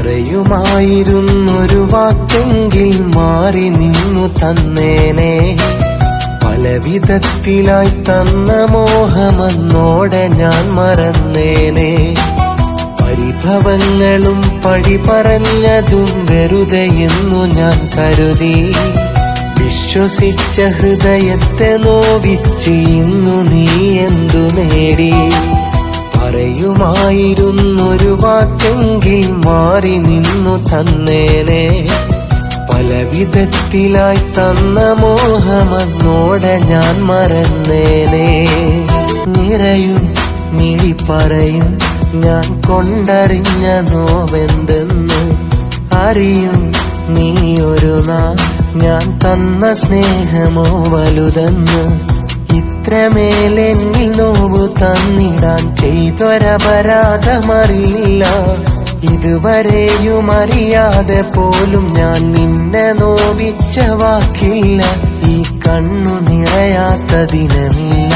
പറയുമായിരുന്നൊരു വാക്കെങ്കിൽ മാറി നിന്നു തന്നേനെ. പല വിധത്തിലായി തന്ന മോഹമെന്നോടെ ഞാൻ മറന്നേനെ. പരിഭവങ്ങളും പഴി പറഞ്ഞതും വെറുതെയെന്നു ഞാൻ കരുതി. വിശ്വസിച്ച ഹൃദയത്തെ നോവിച്ച് ഇന്നു നീ എന്തു നേടി? പറയുമായിരുന്നൊരു വാക്കെങ്കിൽ മാറി നിന്നു തന്നേനെ. പല വിധത്തിലായി തന്ന മോഹമെന്നോടെ ഞാൻ മറന്നേനെ. നിറയും മിഴി പറയും ഞാൻ കൊണ്ടറിഞ്ഞ നോവെന്തെന്ന്. അറിയും നീ ഒരു നാൾ ഞാൻ തന്ന സ്നേഹമോ വലുതെന്ന്. ഇത്രമേലെന്നിൽ നോവു തന്നിടാൻ ചെയ്തൊരപരാധമറിയില്ല. ഇതുവരെയും അറിയാതെ പോലും ഞാൻ നിന്നെ നോവിച്ച വാക്കില്ല. ഈ കണ്ണു നിറയാത്ത ദിനമില്ല.